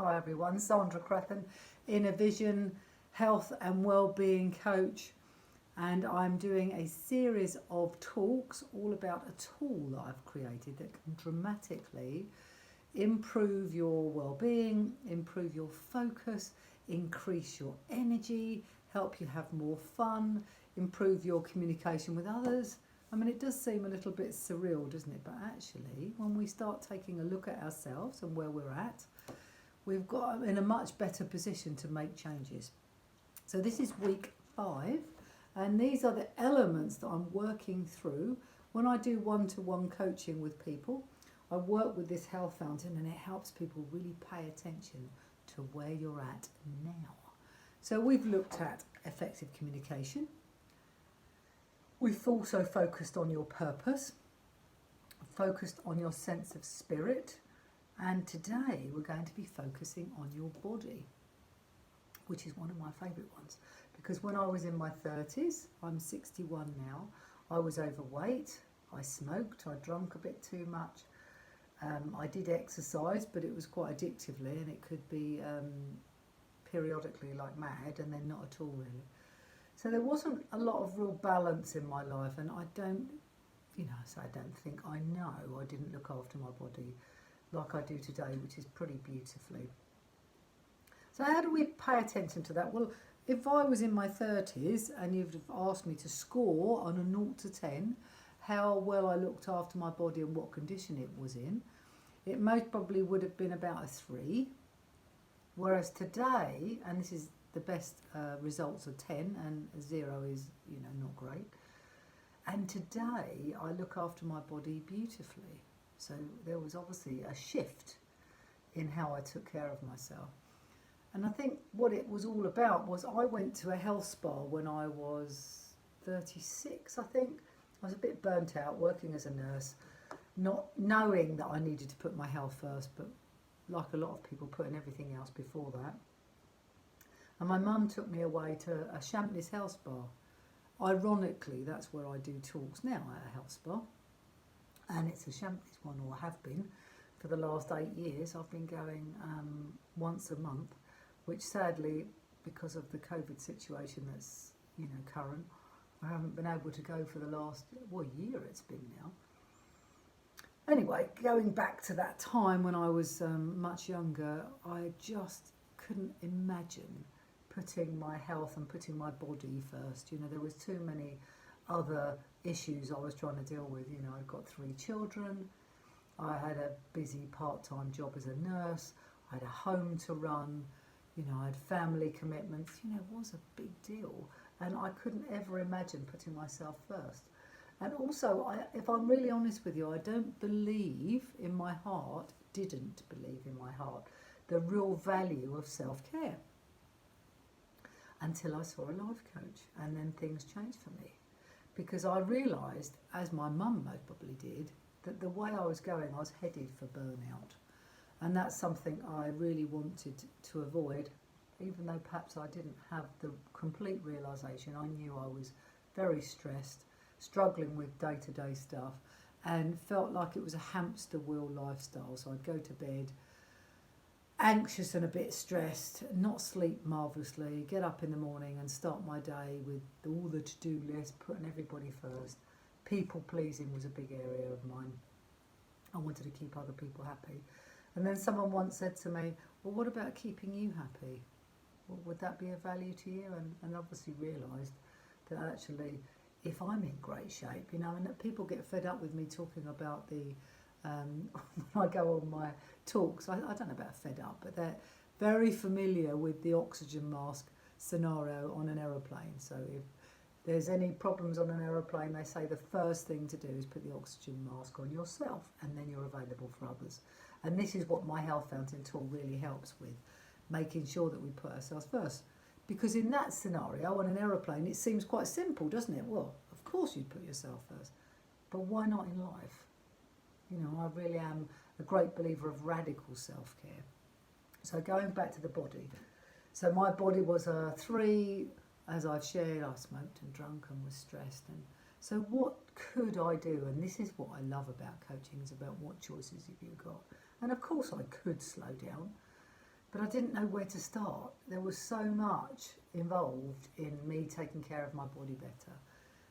Hi everyone, Sandra Crethan, Inner Vision, Health and Wellbeing Coach, and I'm doing a series of talks all about a tool that I've created that can dramatically improve your well-being, improve your focus, increase your energy, help you have more fun, improve your communication with others. I mean, it does seem a little bit surreal, doesn't it? But actually, when we start taking a look at ourselves and where we're at, we've got in a much better position to make changes. So this is week 5, and these are the elements that I'm working through when I do one-to-one coaching with people. I work with this health fountain, and it helps people really pay attention to where you're at now. So we've looked at effective communication. We've also focused on your purpose, focused on your sense of spirit, and today we're going to be focusing on your body, which is one of my favourite ones, because when I was in my 30s, I'm 61 now, I was overweight, I smoked, I drank a bit too much, I did exercise, but it was quite addictively, and it could be periodically like mad, and then not at all really. So there wasn't a lot of real balance in my life, and I don't think I know I didn't look after my body like I do today, which is pretty beautifully. So how do we pay attention to that? Well, if I was in my 30s and you'd have asked me to score on a 0 to 10 how well I looked after my body and what condition it was in, it most probably would have been about a 3. Whereas today, and this is the best results are 10, and 0 is, not great. And today I look after my body beautifully. So there was obviously a shift in how I took care of myself. And I think what it was all about was I went to a health spa when I was 36, I think. I was a bit burnt out working as a nurse, not knowing that I needed to put my health first, but like a lot of people, putting everything else before that. And my mum took me away to a Champneys health spa. Ironically, that's where I do talks now, at a health spa. And it's a Champneys one, or have been, for the last 8 years. I've been going once a month, which sadly, because of the COVID situation that's, current, I haven't been able to go for the last, year it's been now. Anyway, going back to that time when I was much younger, I just couldn't imagine putting my health and putting my body first. There was too many other issues I was trying to deal with. I'd got 3 children, I had a busy part-time job as a nurse, I had a home to run, I had family commitments. It was a big deal, and I couldn't ever imagine putting myself first. And also, if I'm really honest with you, I didn't believe in my heart, the real value of self-care until I saw a life coach, and then things changed for me. Because I realised, as my mum most probably did, that the way I was going, I was headed for burnout. And that's something I really wanted to avoid, even though perhaps I didn't have the complete realisation. I knew I was very stressed, struggling with day-to-day stuff, and felt like it was a hamster wheel lifestyle. So I'd go to bed anxious and a bit stressed, not sleep marvellously, get up in the morning and start my day with all the to-do list, putting everybody first. People pleasing was a big area of mine. I wanted to keep other people happy. And then someone once said to me, well, what about keeping you happy? Well, would that be of value to you? And obviously realised that actually, if I'm in great shape, and that people get fed up with me talking about the when I go on my talks, I don't know about fed up, but they're very familiar with the oxygen mask scenario on an aeroplane. So if there's any problems on an aeroplane, they say the first thing to do is put the oxygen mask on yourself, and then you're available for others. And this is what my Health Fountain tool really helps with, making sure that we put ourselves first. Because in that scenario, on an aeroplane, it seems quite simple, doesn't it? Well, of course you'd put yourself first, but why not in life? I really am a great believer of radical self-care. So going back to the body. So my body was a 3, as I've shared. I smoked and drunk and was stressed. And so what could I do? And this is what I love about coaching, is about what choices have you got. And of course I could slow down, but I didn't know where to start. There was so much involved in me taking care of my body better.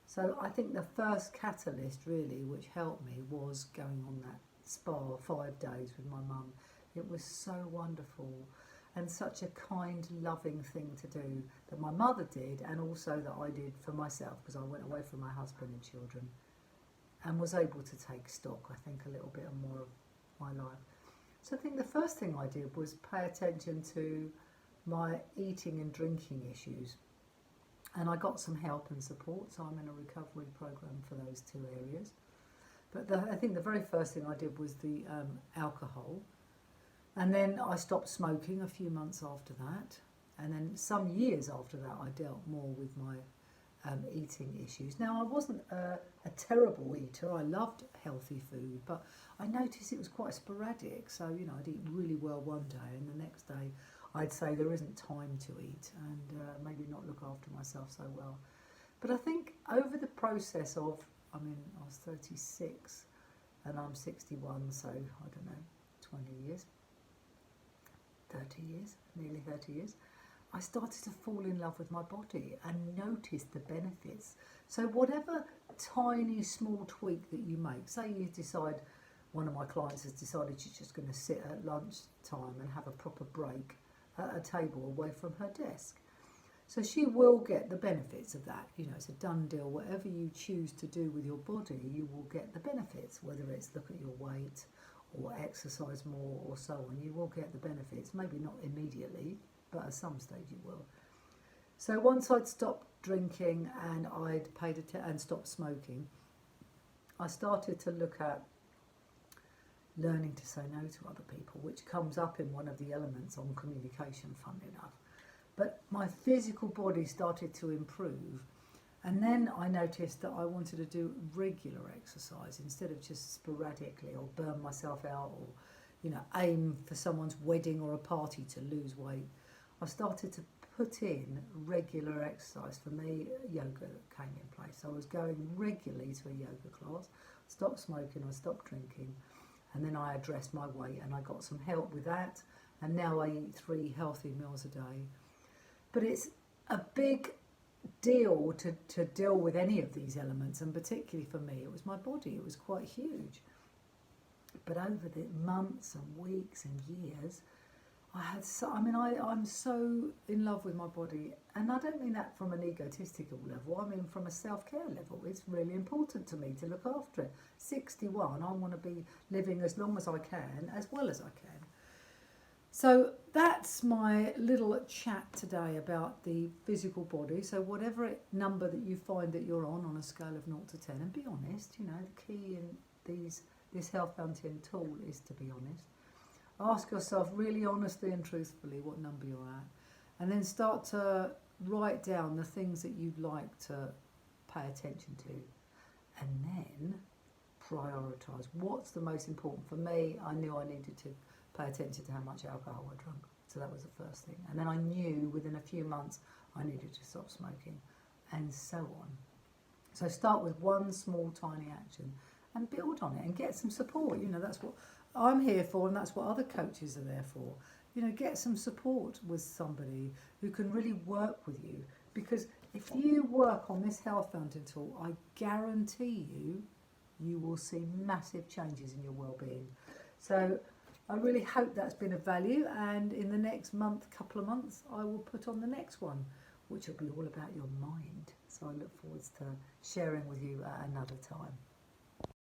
So I think the first catalyst really which helped me was going on that spa 5 days with my mum. It was so wonderful and such a kind, loving thing to do that my mother did, and also that I did for myself, because I went away from my husband and children and was able to take stock, I think, a little bit more of my life. So I think the first thing I did was pay attention to my eating and drinking issues. And I got some help and support, so I'm in a recovery program for those 2 areas. But I think the very first thing I did was the alcohol. And then I stopped smoking a few months after that. And then some years after that, I dealt more with my eating issues. Now, I wasn't a terrible eater. I loved healthy food, but I noticed it was quite sporadic. So, you know, I'd eat really well one day, and the next day I'd say there isn't time to eat, and maybe not look after myself so well. But I think over the process of, I was 36 and I'm 61, so I don't know, 20 years, 30 years, nearly 30 years, I started to fall in love with my body and notice the benefits. So whatever tiny small tweak that you make, say you decide, one of my clients has decided she's just going to sit at lunch time and have a proper break at a table away from her desk. So she will get the benefits of that. You know, it's a done deal. Whatever you choose to do with your body, you will get the benefits, whether it's look at your weight or exercise more or so on. You will get the benefits, maybe not immediately, but at some stage you will. So once I'd stopped drinking and I'd and stopped smoking, I started to look at learning to say no to other people, which comes up in one of the elements on communication, funnily enough. But my physical body started to improve, and then I noticed that I wanted to do regular exercise instead of just sporadically, or burn myself out, or, you know, aim for someone's wedding or a party to lose weight. I started to put in regular exercise. For me, yoga came in place. I was going regularly to a yoga class, stopped smoking, I stopped drinking, and then I addressed my weight and I got some help with that, and now I eat 3 healthy meals a day. But it's a big deal to deal with any of these elements, and particularly for me, it was my body. It was quite huge. But over the months and weeks and years, I'm so in love with my body, and I don't mean that from an egotistical level. I mean from a self-care level. It's really important to me to look after it. 61, I want to be living as long as I can, as well as I can. So that's my little chat today about the physical body. So whatever number that you find that you're on a scale of 0 to 10, and be honest, you know, the key in this Health Fountain tool is to be honest. Ask yourself really honestly and truthfully what number you're at, and then start to write down the things that you'd like to pay attention to, and then prioritise. What's the most important? For me, I knew I needed to pay attention to how much alcohol I drank. So that was the first thing. And then I knew within a few months I needed to stop smoking, and so on. So start with one small tiny action and build on it and get some support. You know, that's what I'm here for, and that's what other coaches are there for. You know, get some support with somebody who can really work with you, because if you work on this Health Fountain tool, I guarantee you will see massive changes in your well-being. So I really hope that's been of value, and in the next couple of months, I will put on the next one, which will be all about your mind. So I look forward to sharing with you at another time.